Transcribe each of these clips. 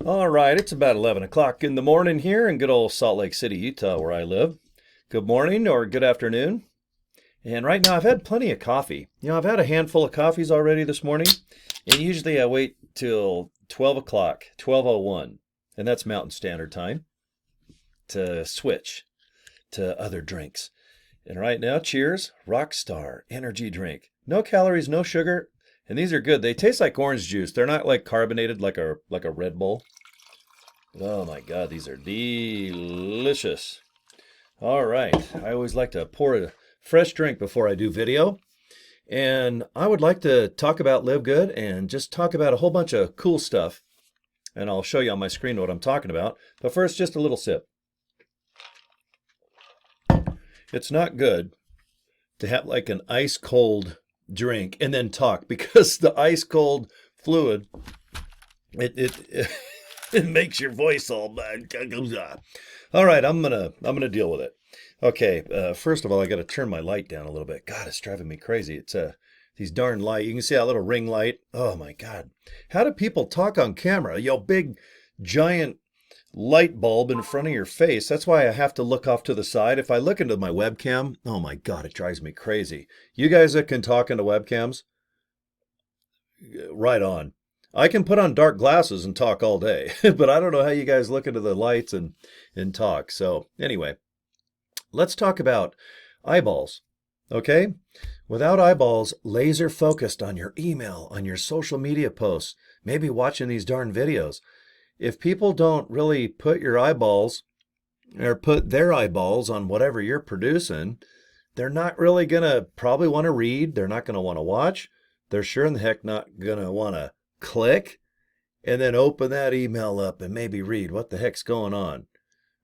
All right, it's about 11 o'clock in the morning here in good old Salt Lake City, Utah, where I live. Good morning or good afternoon. And right now I've had plenty of coffee. I've had a handful of coffees already this morning, and usually I wait till 12 o'clock, 12:01, and that's Mountain Standard Time, to switch to other drinks. And right now, cheers, Rockstar energy drink. No calories, no sugar, and these are good. They taste like orange juice. They're not like carbonated like a Red Bull. Oh my God, these are delicious. All right, I always like to pour a fresh drink before I do video. And I would like to talk about Live Good and just talk about a whole bunch of cool stuff. And I'll show you on my screen what I'm talking about. But first, just a little sip. It's not good to have like an ice cold drink and then talk because the ice cold fluid, it it makes your voice all bad. All right, I'm gonna deal with it. Okay, first of all, I got to turn my light down a little bit. God, it's driving me crazy. It's these darn light. You can see that little ring light. Oh my God, how do people talk on camera? Big, giant light bulb in front of your face. That's why I have to look off to the side. If I look into my webcam, oh my God, it drives me crazy. You guys that can talk into webcams, right on. I can put on dark glasses and talk all day, but I don't know how you guys look into the lights and talk. So anyway, let's talk about eyeballs, okay? Without eyeballs, laser focused on your email, on your social media posts, maybe watching these darn videos. If people don't really put your eyeballs or put their eyeballs on whatever you're producing, they're not really going to probably want to read. They're not going to want to watch. They're sure in the heck not going to want to click and then open that email up and maybe read what the heck's going on.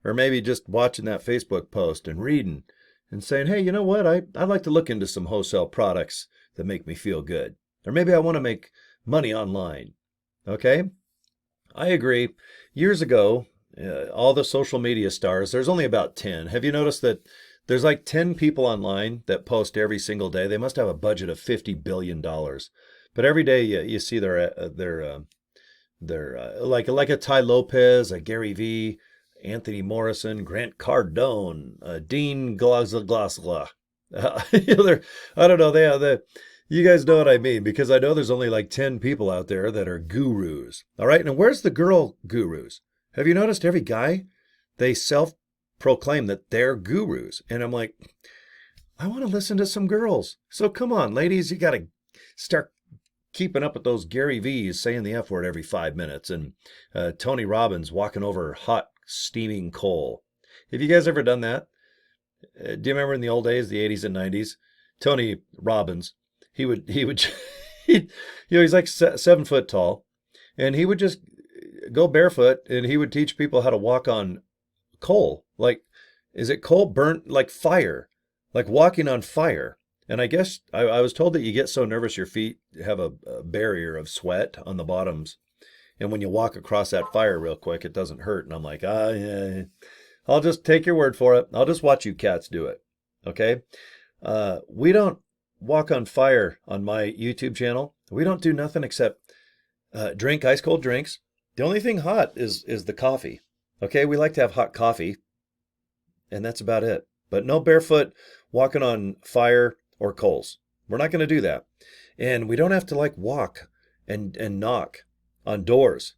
Or maybe just watching that Facebook post and reading and saying, hey, you know what? I'd like to look into some wholesale products that make me feel good. Or maybe I want to make money online. Okay? I agree. Years ago, all the social media stars, there's only about 10. Have you noticed that there's like 10 people online that post every single day? They must have a budget of $50 billion. But every day you see their like a Ty Lopez, a Gary Vee, Anthony Morrison, Grant Cardone, Dean Glazla. I don't know. You guys know what I mean, because I know there's only like 10 people out there that are gurus. All right. And where's the girl gurus? Have you noticed every guy, they self-proclaim that they're gurus. And I'm like, I want to listen to some girls. So come on, ladies, you got to start keeping up with those Gary V's saying the F word every 5 minutes and Tony Robbins walking over hot, steaming coal. Have you guys ever done that? Do you remember in the old days, the 80s and 90s? Tony Robbins, he would he's like 7 foot tall, and he would just go barefoot and he would teach people how to walk on coal. Like, is it coal burnt like fire? Like walking on fire. And I guess I was told that you get so nervous your feet have a barrier of sweat on the bottoms. And when you walk across that fire real quick, it doesn't hurt. And I'm like, yeah, I'll just take your word for it. I'll just watch you cats do it. Okay? We don't walk on fire on my YouTube channel. We don't do nothing except drink ice cold drinks. The only thing hot is the coffee. Okay? We like to have hot coffee. And that's about it. But no barefoot walking on fire or coals. We're not going to do that. And we don't have to like walk and knock on doors.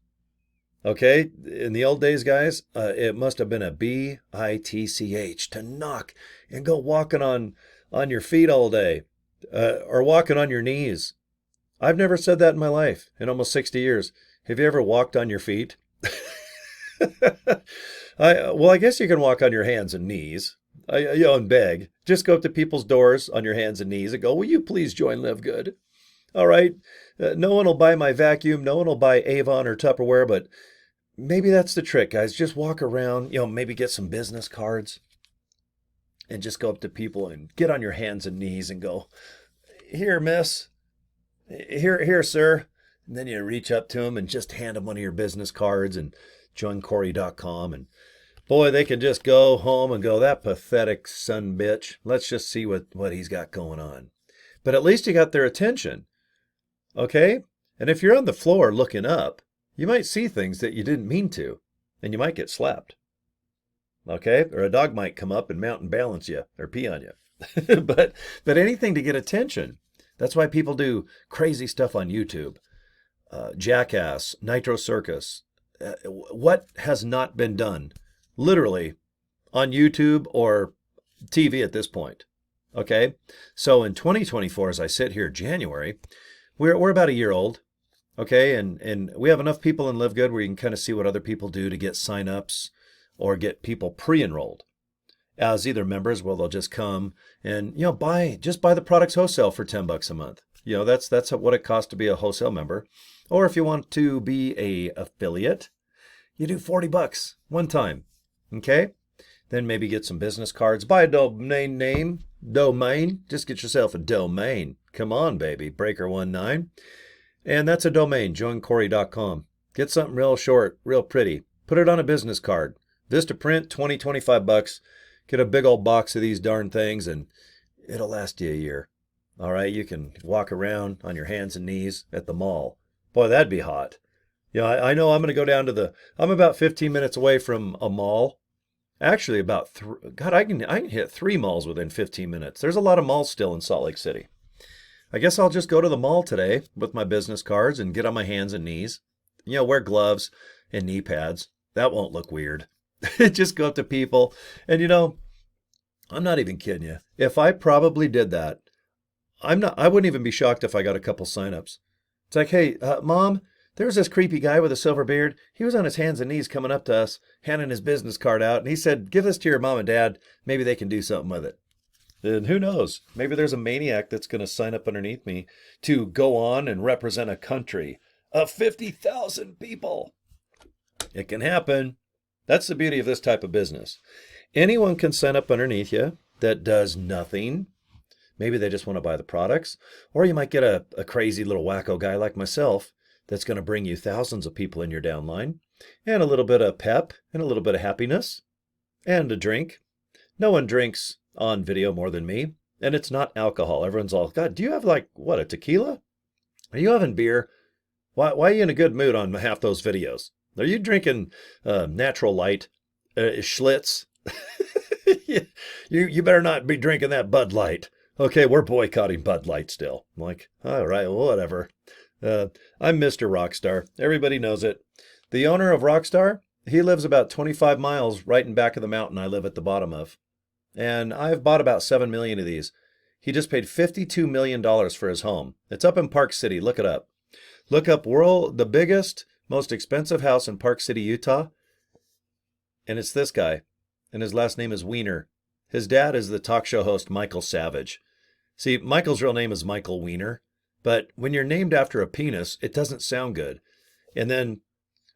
Okay? In the old days, guys, it must have been a bitch to knock and go walking on your feet all day or walking on your knees. I've never said that in my life in almost 60 years. Have you ever walked on your feet? I guess you can walk on your hands and knees. And beg. Just go up to people's doors on your hands and knees and go, will you please join Live Good? All right. No one will buy my vacuum. No one will buy Avon or Tupperware, but maybe that's the trick, guys. Just walk around, maybe get some business cards and just go up to people and get on your hands and knees and go, here, miss. Here, sir. And then you reach up to them and just hand them one of your business cards and joincory.com, and boy, they can just go home and go, that pathetic son bitch. Let's just see what he's got going on. But at least you got their attention. Okay? And if you're on the floor looking up you might see things that you didn't mean to, and you might get slapped. Okay? Or a dog might come up and mount and balance you or pee on you. but anything to get attention. That's why people do crazy stuff on YouTube. Jackass, Nitro Circus. What has not been done, literally, on YouTube or TV at this point? Okay, so in 2024, as I sit here, January, we're about a year old. Okay, and we have enough people in LiveGood where you can kind of see what other people do to get signups or get people pre-enrolled as either members. Well, they'll just come and buy the products wholesale for $10 a month. That's what it costs to be a wholesale member. Or if you want to be a affiliate, you do $40 one time. Okay? Then maybe get some business cards. Buy a domain. Just get yourself a domain. Come on, baby. Breaker19. And that's a domain, joincory.com. Get something real short, real pretty. Put it on a business card. Vistaprint, $20, $25. Get a big old box of these darn things and it'll last you a year. All right, you can walk around on your hands and knees at the mall. Boy, that'd be hot. I know I'm going to go down to I'm about 15 minutes away from a mall. Actually, I can hit 3 malls within 15 minutes. There's a lot of malls still in Salt Lake City. I guess I'll just go to the mall today with my business cards and get on my hands and knees. Wear gloves and knee pads. That won't look weird. Just go up to people. And I'm not even kidding you. If I probably did that, I wouldn't even be shocked if I got a couple signups. It's like, hey, Mom, there was this creepy guy with a silver beard. He was on his hands and knees coming up to us, handing his business card out. And he said, give this to your mom and dad. Maybe they can do something with it. And who knows? Maybe there's a maniac that's going to sign up underneath me to go on and represent a country of 50,000 people. It can happen. That's the beauty of this type of business. Anyone can sign up underneath you that does nothing. Maybe they just want to buy the products. Or you might get a crazy little wacko guy like myself that's going to bring you thousands of people in your downline and a little bit of pep and a little bit of happiness and a drink. No one drinks on video more than me, and it's not alcohol. Everyone's all, God, do you have a tequila? Are you having beer? Why are you in a good mood on half those videos? Are you drinking natural light, Schlitz? you better not be drinking that Bud Light. Okay, we're boycotting Bud Light still. I'm like, all right, well, whatever. I'm Mr. Rockstar. Everybody knows it. The owner of Rockstar, he lives about 25 miles right in back of the mountain I live at the bottom of. And I've bought about 7 million of these. He just paid $52 million for his home. It's up in Park City. Look it up. Look up the biggest, most expensive house in Park City, Utah. And it's this guy. And his last name is Wiener. His dad is the talk show host Michael Savage. See, Michael's real name is Michael Wiener. But when you're named after a penis, it doesn't sound good. And then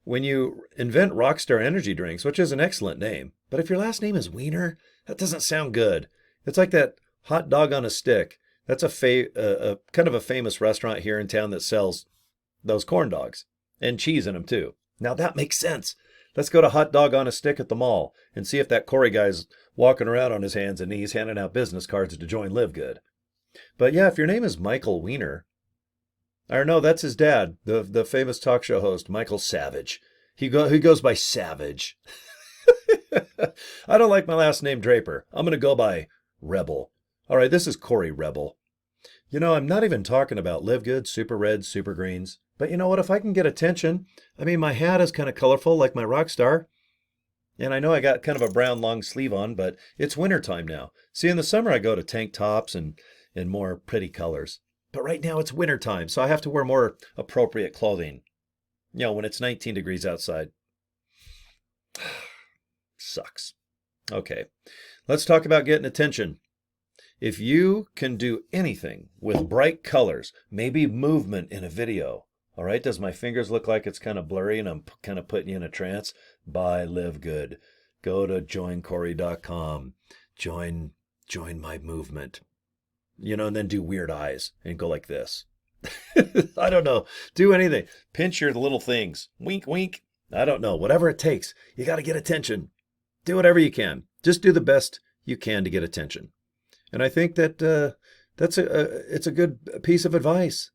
when you invent Rockstar Energy Drinks, which is an excellent name, but if your last name is Wiener, that doesn't sound good. It's like that hot dog on a stick. That's a kind of a famous restaurant here in town that sells those corn dogs and cheese in them too. Now that makes sense. Let's go to hot dog on a stick at the mall and see if that Cory guy's walking around on his hands and knees handing out business cards to join LiveGood. But yeah, if your name is Michael Wiener, or no, that's his dad, the famous talk show host, Michael Savage. He goes by Savage. I don't like my last name Draper. I'm going to go by Rebel. All right, this is Cory Rebel. I'm not even talking about LiveGood, Super Reds, Super Greens. But you know what? If I can get attention, my hat is kind of colorful like my Rockstar. And I know I got kind of a brown long sleeve on, but it's wintertime now. See, in the summer I go to tank tops and more pretty colors. But right now it's wintertime, so I have to wear more appropriate clothing. When it's 19 degrees outside. Sucks. Okay, let's talk about getting attention. If you can do anything with bright colors, maybe movement in a video, all right, does my fingers look like it's kind of blurry and I'm kind of putting you in a trance? Buy LiveGood. Go to joincory.com. Join my movement. And then do weird eyes and go like this. I don't know. Do anything. Pinch your little things. Wink, wink. I don't know. Whatever it takes. You got to get attention. Do whatever you can. Just do the best you can to get attention. And I think that it's a good piece of advice.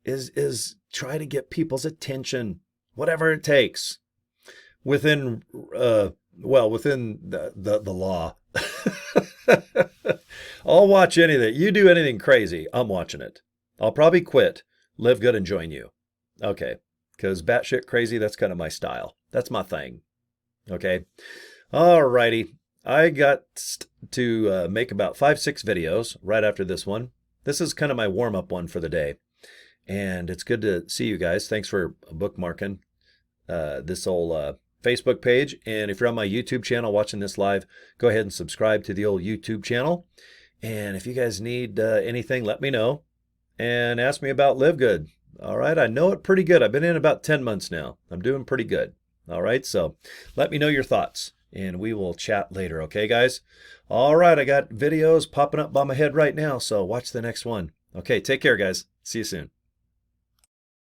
Is try to get people's attention. whatever it takes within, within the law. I'll watch anything. You do anything crazy, I'm watching it. I'll probably quit, live good, and join you. Okay, because batshit crazy, that's kind of my style. That's my thing. Okay, all righty. I got to make about 5-6 videos right after this one. This is kind of my warm-up one for the day. And it's good to see you guys. Thanks for bookmarking this old Facebook page. And if you're on my YouTube channel watching this live, go ahead and subscribe to the old YouTube channel. And if you guys need anything, let me know. And ask me about LiveGood. All right, I know it pretty good. I've been in about 10 months now. I'm doing pretty good. All right, so let me know your thoughts. And we will chat later, okay, guys? All right, I got videos popping up by my head right now, so watch the next one. Okay, take care, guys. See you soon.